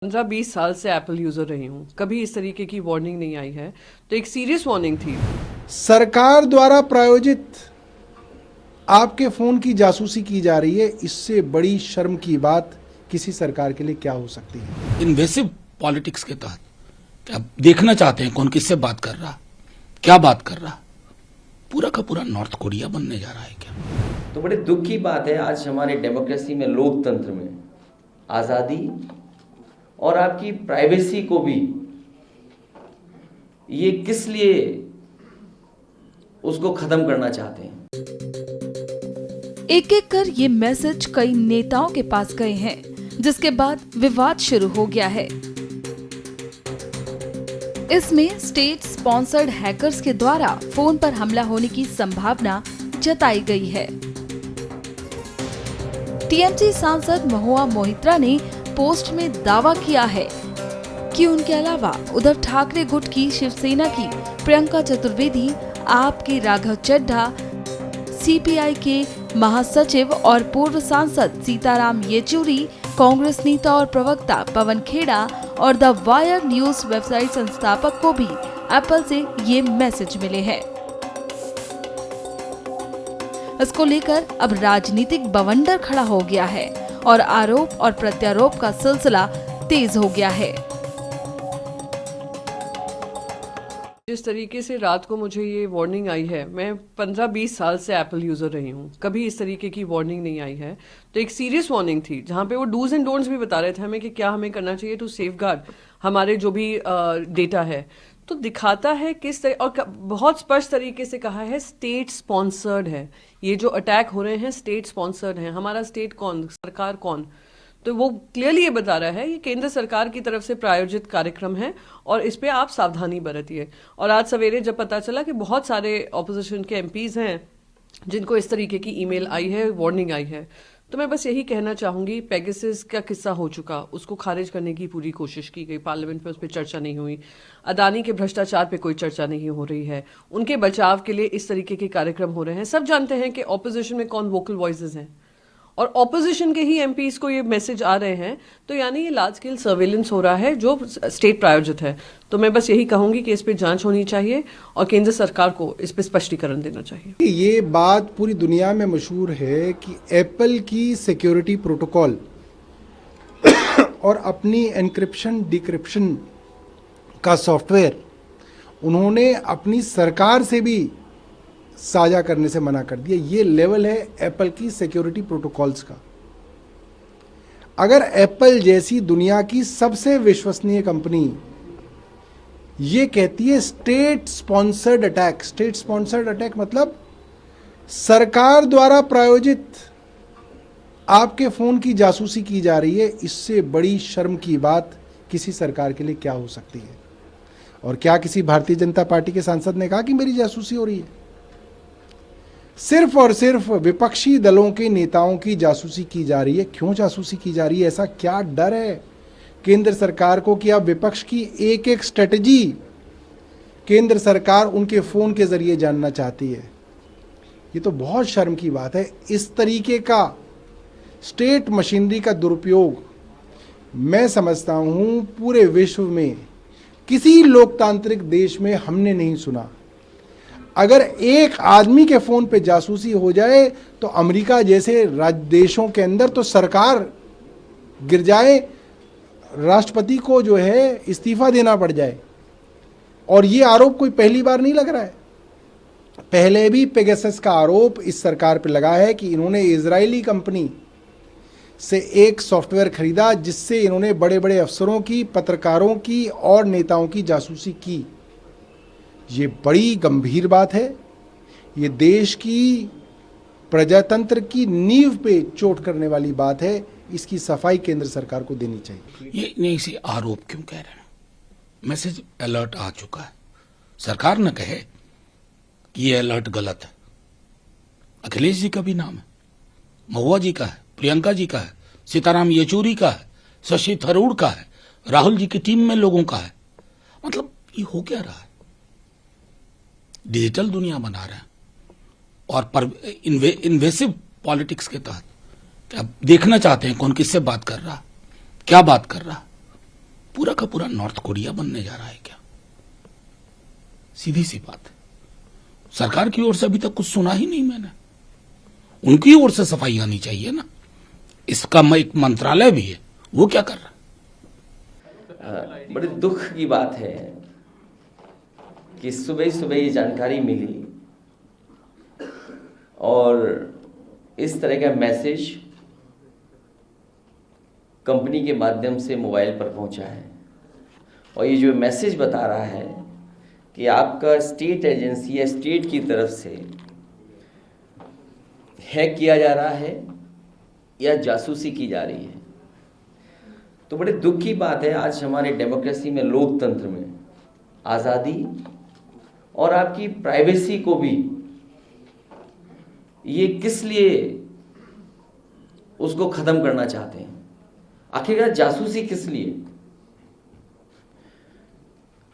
15-20 साल से Apple user रही हूँ, कभी इस तरीके की वार्निंग नहीं आई है। तो एक सीरियस वार्निंग थी। सरकार द्वारा प्रायोजित आपके फोन की जासूसी की जा रही है, इससे बड़ी शर्म की बात किसी सरकार के लिए क्या हो सकती है। इन्वेसिव पॉलिटिक्स के तहत क्या देखना चाहते हैं कौन किससे बात कर रहा, क्या बात कर रहा, पूरा का पूरा नॉर्थ कोरिया बनने जा रहा है क्या। तो बड़े दुख की बात है, आज हमारे डेमोक्रेसी में, लोकतंत्र में आज़ादी और आपकी प्राइवेसी को भी ये किस लिए उसको खत्म करना चाहते हैं। एक एक कर ये मैसेज कई नेताओं के पास गए हैं, जिसके बाद विवाद शुरू हो गया है। इसमें स्टेट स्पॉन्सर्ड हैकर्स के द्वारा फोन पर हमला होने की संभावना जताई गई है। टीएमसी सांसद महुआ मोहित्रा ने पोस्ट में दावा किया है कि उनके अलावा उद्धव ठाकरे गुट की शिवसेना की प्रियंका चतुर्वेदी, आप के राघव चड्ढा, सीपीआई के महासचिव और पूर्व सांसद सीताराम येचुरी, कांग्रेस नेता और प्रवक्ता पवन खेड़ा और द वायर न्यूज वेबसाइट संस्थापक को भी एप्पल से ये मैसेज मिले हैं। इसको लेकर अब राजनीतिक बवंडर खड़ा हो गया है और आरोप और प्रत्यारोप का सिलसिला तेज हो गया है। जिस तरीके से रात को मुझे ये वार्निंग आई है, मैं 15-20 साल से एप्पल यूजर रही हूँ, कभी इस तरीके की वार्निंग नहीं आई है। तो एक सीरियस वार्निंग थी, जहाँ पे वो डूज एंड डोंट्स भी बता रहे थे हमें कि क्या हमें करना चाहिए टू सेफगार्ड हमारे जो भी डेटा है। तो दिखाता है किस तरह, और बहुत स्पष्ट तरीके से कहा है स्टेट स्पॉन्सर्ड है। ये जो अटैक हो रहे हैं स्टेट स्पॉन्सर्ड हैं। हमारा स्टेट कौन, सरकार कौन? तो वो क्लियरली ये बता रहा है ये केंद्र सरकार की तरफ से प्रायोजित कार्यक्रम है और इस पे आप सावधानी बरतिए। और आज सवेरे जब पता चला कि बहुत सारे ऑपोजिशन के एमपीज हैं जिनको इस तरीके की ईमेल आई है, वार्निंग आई है, तो मैं बस यही कहना चाहूंगी, पेगासस का किस्सा हो चुका, उसको खारिज करने की पूरी कोशिश की गई, पार्लियामेंट में उस पर चर्चा नहीं हुई। अदानी के भ्रष्टाचार पे कोई चर्चा नहीं हो रही है, उनके बचाव के लिए इस तरीके के कार्यक्रम हो रहे हैं। सब जानते हैं कि ऑपोजिशन में कौन वोकल वॉइसेस हैं और ऑपोजिशन के ही एमपीज को ये मैसेज आ रहे हैं, तो यानी ये लार्ज स्केल सर्वेलेंस हो रहा है जो स्टेट प्रायोजित है। तो मैं बस यही कहूंगी कि इस पे जांच होनी चाहिए और केंद्र सरकार को इस पे स्पष्टीकरण देना चाहिए। ये बात पूरी दुनिया में मशहूर है कि एप्पल की सिक्योरिटी प्रोटोकॉल और अपनी एनक्रिप्शन डिक्रिप्शन का सॉफ्टवेयर उन्होंने अपनी सरकार से भी साझा करने से मना कर दिया। ये लेवल है एप्पल की सिक्योरिटी प्रोटोकॉल्स का। अगर एप्पल जैसी दुनिया की सबसे विश्वसनीय कंपनी ये कहती है state sponsored attack, state sponsored attack मतलब सरकार द्वारा प्रायोजित आपके फोन की जासूसी की जा रही है, इससे बड़ी शर्म की बात किसी सरकार के लिए क्या हो सकती है। और क्या किसी भारतीय जनता पार्टी के सांसद ने कहा कि मेरी जासूसी हो रही है? सिर्फ और सिर्फ विपक्षी दलों के नेताओं की जासूसी की जा रही है। क्यों जासूसी की जा रही है? ऐसा क्या डर है केंद्र सरकार को कि अब विपक्ष की एक एक स्ट्रेटजी केंद्र सरकार उनके फोन के जरिए जानना चाहती है? ये तो बहुत शर्म की बात है। इस तरीके का स्टेट मशीनरी का दुरुपयोग मैं समझता हूं पूरे विश्व में किसी लोकतांत्रिक देश में हमने नहीं सुना। अगर एक आदमी के फोन पे जासूसी हो जाए तो अमेरिका जैसे देशों के अंदर तो सरकार गिर जाए, राष्ट्रपति को जो है इस्तीफा देना पड़ जाए। और ये आरोप कोई पहली बार नहीं लग रहा है। पहले भी पेगासस का आरोप इस सरकार पे लगा है कि इन्होंने इजरायली कंपनी से एक सॉफ्टवेयर खरीदा जिससे इन्होंने बड़े बड़े अफसरों की, पत्रकारों की और नेताओं की जासूसी की। ये बड़ी गंभीर बात है। ये देश की प्रजातंत्र की नींव पे चोट करने वाली बात है। इसकी सफाई केंद्र सरकार को देनी चाहिए। ये नहीं, इसी आरोप क्यों कह रहे हैं? मैसेज अलर्ट आ चुका है। सरकार न कहे कि ये अलर्ट गलत है। अखिलेश जी का भी नाम है, महुआ जी का है, प्रियंका जी का है, सीताराम येचुरी का है, शशि थरूर का है, राहुल जी की टीम में लोगों का है। मतलब ये हो क्या रहा है? डिजिटल दुनिया बना रहे हैं और इन्वेसिव पॉलिटिक्स के तहत क्या देखना चाहते हैं कौन किससे बात कर रहा, क्या बात कर रहा, पूरा का पूरा नॉर्थ कोरिया बनने जा रहा है क्या? सीधी सी बात है। सरकार की ओर से अभी तक कुछ सुना ही नहीं मैंने। उनकी ओर से सफाई आनी चाहिए ना। इसका एक मंत्रालय भी है, वो क्या कर रहा है? बड़े दुख की बात है कि सुबह सुबह ये जानकारी मिली और इस तरह का मैसेज कंपनी के माध्यम से मोबाइल पर पहुंचा है। और ये जो मैसेज बता रहा है कि आपका स्टेट एजेंसी या स्टेट की तरफ से हैक किया जा रहा है या जासूसी की जा रही है। तो बड़े दुख की बात है, आज हमारे डेमोक्रेसी में, लोकतंत्र में आज़ादी और आपकी प्राइवेसी को भी ये किस लिए उसको ख़त्म करना चाहते हैं? आखिरकार जासूसी किस लिए?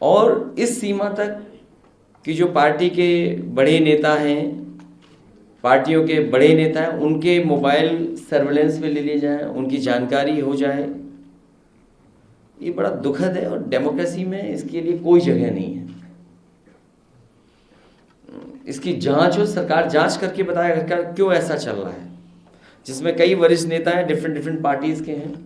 और इस सीमा तक कि जो पार्टी के बड़े नेता हैं, पार्टियों के बड़े नेता हैं, उनके मोबाइल सर्वेलेंस में ले लिए जाएं, उनकी जानकारी हो जाए। ये बड़ा दुखद है और डेमोक्रेसी में इसके लिए कोई जगह नहीं है। इसकी जांच हो, सरकार जांच करके बताए क्यों ऐसा चल रहा है, जिसमें कई वरिष्ठ नेता हैं, डिफरेंट पार्टीज के हैं।